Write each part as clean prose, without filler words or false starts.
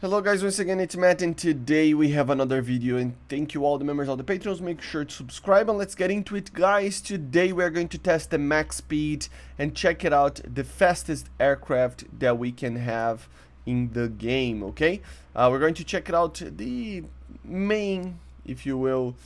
Hello guys, once again it's Matt, and today we have another video, and thank you all the members of the patrons. Make sure to subscribe and let's get into it, guys. Today we are going to test the max speed and check it out, the fastest aircraft that we can have in the game. Okay, we're going to check it out, the main, if you will,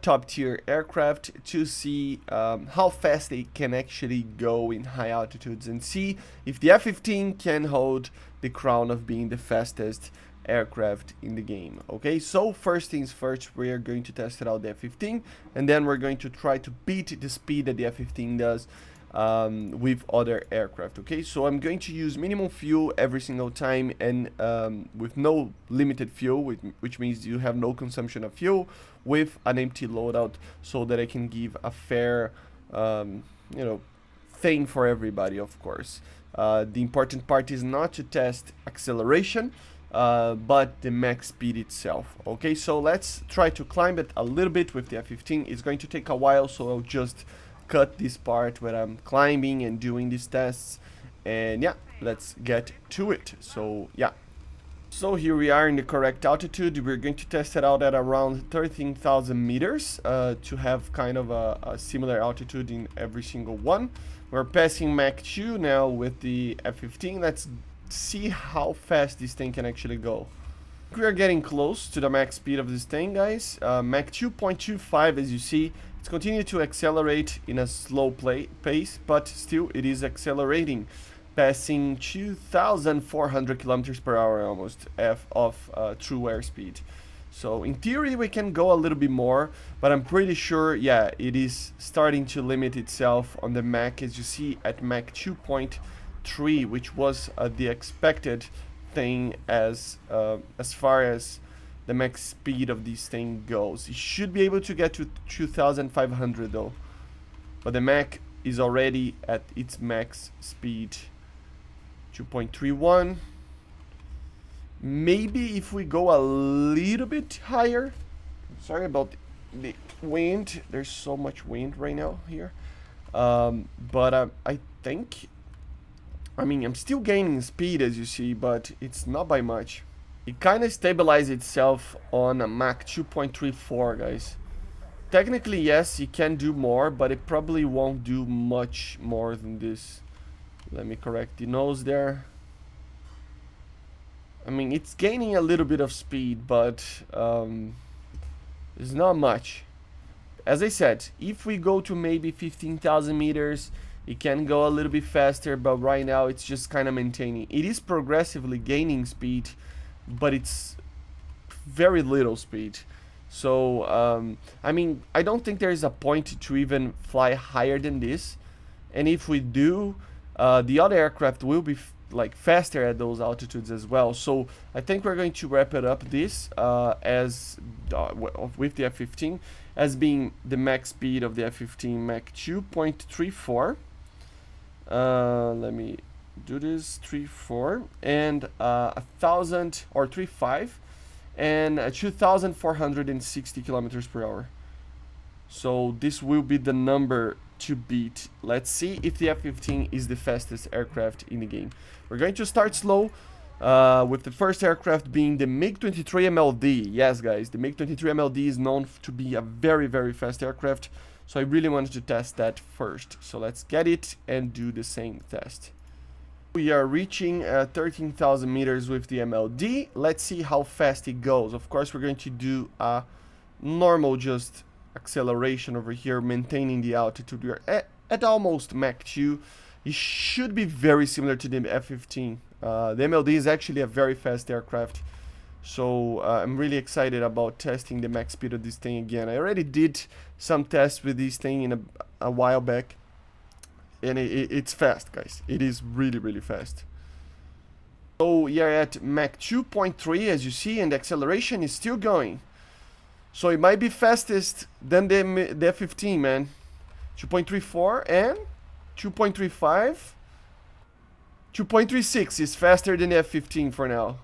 top tier aircraft, to see how fast they can actually go in high altitudes, and see if the F-15 can hold the crown of being the fastest aircraft in the game. Okay, so first things first, we are going to test it out, the F-15, and then we're going to try to beat the speed that the F-15 does with other aircraft. Okay, so I'm going to use minimum fuel every single time, and with no limited fuel, which means you have no consumption of fuel, with an empty loadout, so that I can give a fair thing for everybody, of course. The important part is not to test acceleration, but the max speed itself. Okay, so let's try to climb it a little bit with the F-15. It's going to take a while, so I'll just cut this part where I'm climbing and doing these tests, and yeah, let's get to it. So yeah, so here we are in the correct altitude. We're going to test it out at around 13,000 meters to have kind of a similar altitude in every single one. We're passing Mach 2 now with the F-15. Let's see how fast this thing can actually go. We are getting close to the max speed of this thing, guys. Mach 2.25, as you see. It's continuing to accelerate in a slow pace, but still it is accelerating, passing 2,400 kilometers per hour almost of true airspeed. So in theory we can go a little bit more, but I'm pretty sure, yeah, it is starting to limit itself on the Mach, as you see at Mach 2.3, which was the expected thing as far as the max speed of this thing goes. It should be able to get to 2,500 though, but the Mach is already at its max speed, 2.31. Maybe if we go a little bit higher, sorry about the wind, there's so much wind right now here, but I think, I mean, I'm still gaining speed, as you see, but it's not by much. It kind of stabilized itself on a Mach 2.34, guys. Technically, yes, it can do more, but it probably won't do much more than this. Let me correct the nose there. I mean, it's gaining a little bit of speed, but it's not much. As I said, if we go to maybe 15,000 meters, it can go a little bit faster, but right now it's just kind of maintaining. It is progressively gaining speed, but it's very little speed. So, I mean, I don't think there is a point to even fly higher than this. And if we do, the other aircraft will be like faster at those altitudes as well. So I think we're going to wrap it up this with the F-15 as being the max speed of the F-15, Mach 2.34. Let me do this, 34 and 1,000 or 35 and 2,460 kilometers per hour. So this will be the number to beat. Let's see if the F-15 is the fastest aircraft in the game. We're going to start slow, with the first aircraft being the MiG-23 MLD. Yes, guys, the MiG-23 MLD is known to be a very, very fast aircraft, so I really wanted to test that first. So let's get it and do the same test. We are reaching 13,000 meters with the MLD. Let's see how fast it goes. Of course, we're going to do a normal just acceleration over here, maintaining the altitude. We are at almost Mach 2. It should be very similar to the F-15. The MLD is actually a very fast aircraft, so I'm really excited about testing the max speed of this thing again. I already did some tests with this thing in a while back, and it's fast, guys. It is really, really fast. So we are at Mach 2.3, as you see, and the acceleration is still going. So it might be fastest than the F-15, man. 2.34 and 2.35. 2.36 is faster than the F-15 for now.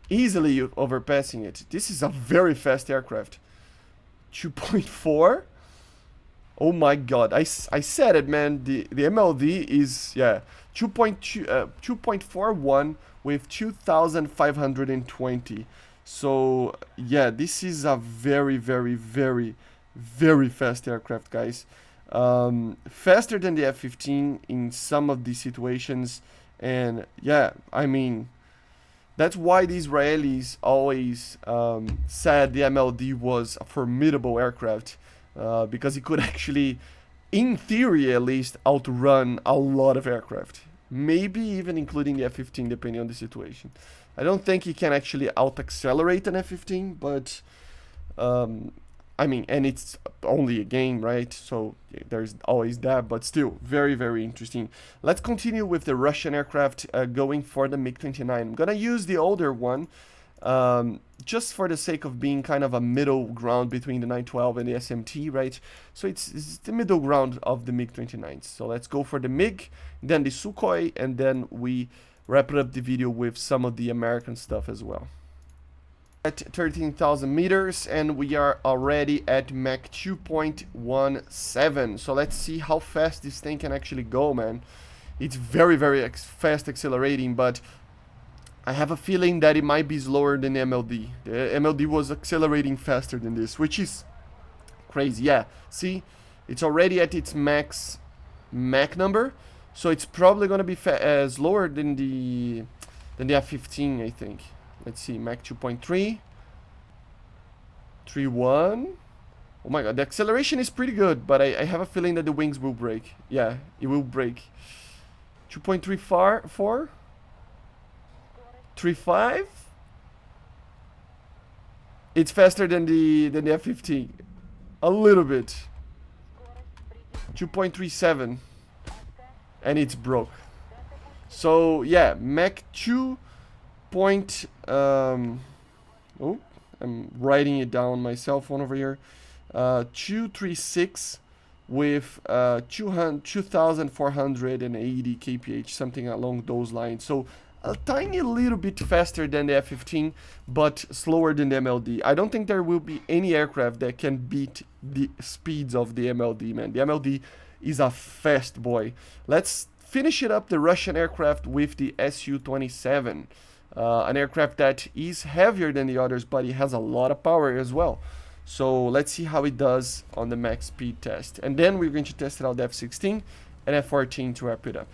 Easily overpassing it. This is a very fast aircraft. 2.4. Oh my god. I said it, man. The MLD is, yeah, 2.41 with 2,520. So yeah, this is a very, very, very, very fast aircraft, guys. Faster than the F-15 in some of these situations. And yeah, I mean, that's why the Israelis always said the MLD was a formidable aircraft, because it could actually, in theory at least, outrun a lot of aircraft. Maybe even including the F-15, depending on the situation. I don't think it can actually out-accelerate an F-15, but I mean, and it's only a game, right? So yeah, there's always that, but still, very, very interesting. Let's continue with the Russian aircraft, going for the MiG-29. I'm gonna use the older one, just for the sake of being kind of a middle ground between the 912 and the SMT, right? So it's the middle ground of the MiG-29s. So let's go for the MiG, then the Sukhoi, and then we wrap up the video with some of the American stuff as well. At 13,000 meters, and we are already at Mach 2.17. So let's see how fast this thing can actually go, man. It's very, very fast accelerating, but I have a feeling that it might be slower than the MLD. The MLD was accelerating faster than this, which is crazy. Yeah, see, it's already at its max Mach number, so it's probably gonna be slower than the F-15, I think. Let's see, Mach 2.3, 3.1. Oh my god, the acceleration is pretty good, but I have a feeling that the wings will break. Yeah, it will break. 2.34, 3.5. It's faster than the F-15, a little bit. 2.37, and it's broke. So yeah, Mach 2. Oh, I'm writing it down on my cell phone over here. 236 with 2,480 kph, something along those lines. So a tiny little bit faster than the F-15, but slower than the MLD. I don't think there will be any aircraft that can beat the speeds of the MLD, man. The MLD is a fast boy. Let's finish it up, the Russian aircraft, with the Su-27. An aircraft that is heavier than the others, but it has a lot of power as well. So let's see how it does on the max speed test. And then we're going to test it out the F-16 and F-14 to wrap it up.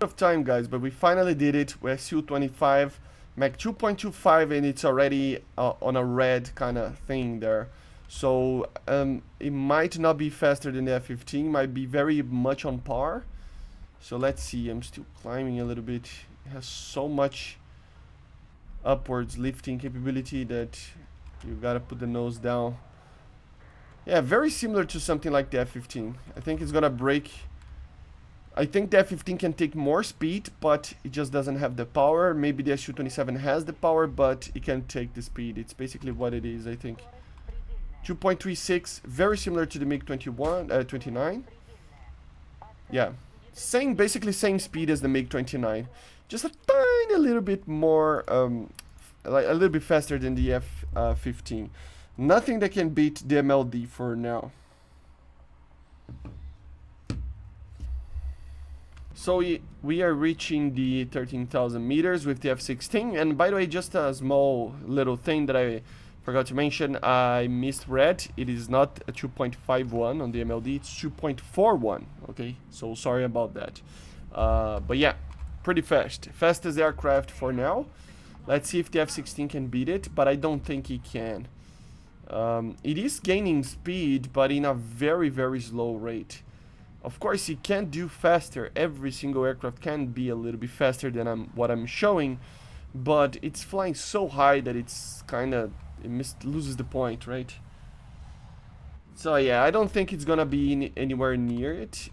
Of time, guys, but we finally did it with Su-25, Mach 2.25, and it's already on a red kind of thing there. So it might not be faster than the F-15, might be very much on par. So let's see, I'm still climbing a little bit. It has so much upwards lifting capability that you gotta put the nose down. Yeah, very similar to something like the F-15. I think it's gonna break. I think the F-15 can take more speed, but it just doesn't have the power. Maybe the Su-27 has the power, but it can take the speed. It's basically what it is, I think. 2.36, very similar to the MiG-29. Yeah, basically same speed as the MiG-29. Just a tiny little bit more, like a little bit faster than the F-15. Nothing that can beat the MLD for now. So we are reaching the 13,000 meters with the F-16. And by the way, just a small little thing that I forgot to mention, I misread. It is not a 2.51 on the MLD, it's 2.41, okay? So sorry about that. But yeah, pretty fast. Fastest aircraft for now. Let's see if the F-16 can beat it, but I don't think it can. It is gaining speed, but in a very, very slow rate. Of course, it can do faster. Every single aircraft can be a little bit faster than what I'm showing, but it's flying so high that it's kind of, loses the point, right? So yeah, I don't think it's gonna be anywhere near it.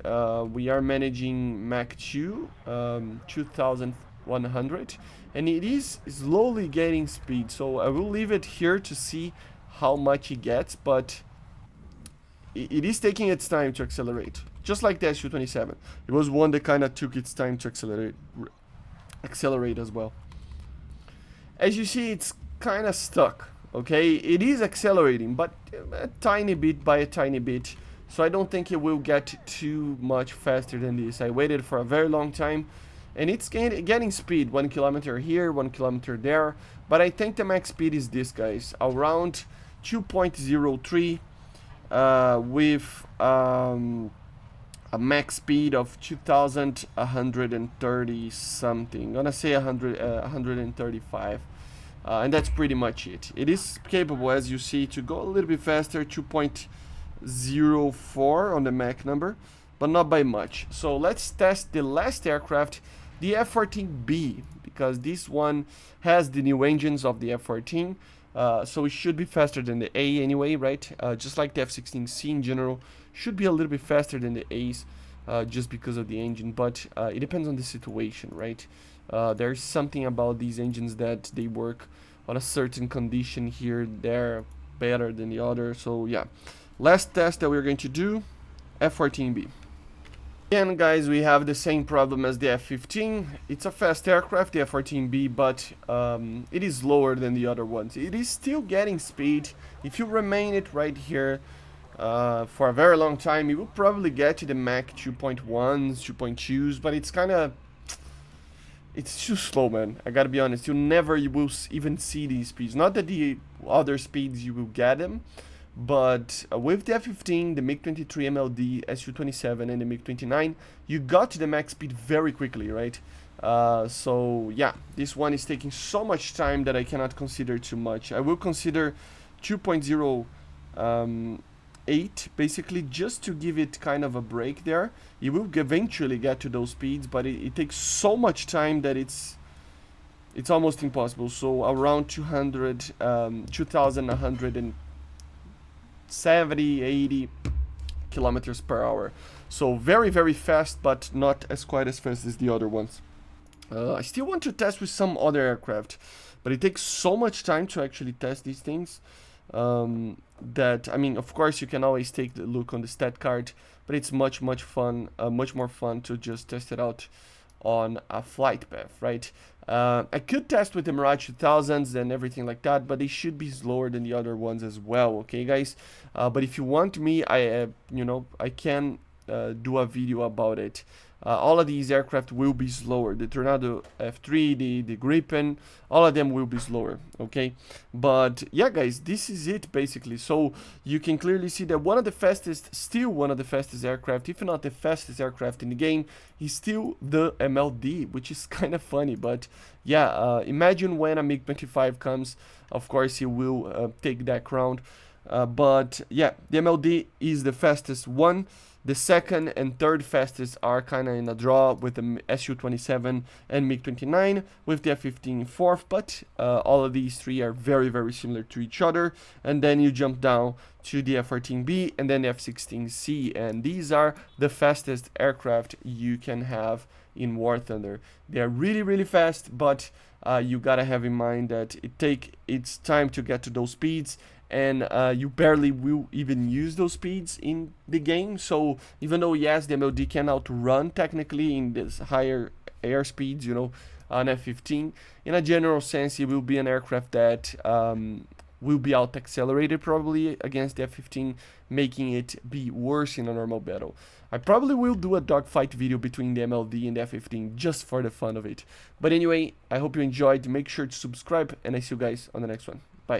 We are managing Mach 2, 2,100, and it is slowly gaining speed. So I will leave it here to see how much it gets, but it is taking its time to accelerate, just like the Su-27. It was one that kind of took its time to accelerate as well. As you see, it's kind of stuck. Okay, it is accelerating, but a tiny bit by a tiny bit. So I don't think it will get too much faster than this. I waited for a very long time, and it's getting speed, 1 kilometer here, 1 kilometer there, but I think the max speed is this, guys, around 2.03 with a max speed of 2130 something. I'm gonna say 135, and that's pretty much it. It is capable, as you see, to go a little bit faster, 2.04 on the Mach number, but not by much. So let's test the last aircraft, the F-14B, because this one has the new engines of the F-14. So it should be faster than the A anyway, right? Just like the F-16C in general, should be a little bit faster than the A's, just because of the engine, but it depends on the situation, right? There's something about these engines that they work on a certain condition here, they're better than the other. So yeah, last test that we're going to do, F-14B. Again, guys, we have the same problem as the F-15. It's a fast aircraft, the F-14B, but it is lower than the other ones. It is still getting speed. If you remain it right here for a very long time, you will probably get to the Mach 2.1s, 2.2s, but it's kind of, it's too slow, man. I gotta be honest, you will even see these speeds. Not that the other speeds you will get them, but with the F-15, the MiG-23 MLD, Su-27, and the MiG-29, you got to the max speed very quickly, right? So yeah, this one is taking so much time that I cannot consider too much. I will consider 2.08 basically, just to give it kind of a break there. You will eventually get to those speeds, but it takes so much time that it's almost impossible. So around 2,170, 80 kilometers per hour. So very, very fast, but not as quite as fast as the other ones. I still want to test with some other aircraft, but it takes so much time to actually test these things that, I mean, of course you can always take a look on the stat card, but it's much more fun to just test it out on a flight path, right? I could test with the Mirage 2000s and everything like that, but they should be slower than the other ones as well, okay, guys? But if you want me, I can do a video about it. All of these aircraft will be slower. The Tornado F3, the Gripen, all of them will be slower, okay? But yeah, guys, this is it basically. So you can clearly see that still one of the fastest aircraft, if not the fastest aircraft in the game, is still the MLD, which is kind of funny. But yeah, imagine when a MiG-25 comes, of course he will take that crown. But yeah, the MLD is the fastest one. The second and third fastest are kind of in a draw with the Su-27 and MiG-29, with the F-15 fourth, but all of these three are very, very similar to each other. And then you jump down to the F-14B and then the F-16C, and these are the fastest aircraft you can have in War Thunder. They are really, really fast, but you gotta have in mind that it's time to get to those speeds, and you barely will even use those speeds in the game. So even though, yes, the MLD can outrun technically in this higher air speeds, you know, on F-15, in a general sense, it will be an aircraft that will be out accelerated probably against the F-15, making it be worse in a normal battle. I probably will do a dogfight video between the MLD and the F-15 just for the fun of it. But anyway, I hope you enjoyed. Make sure to subscribe, and I see you guys on the next one.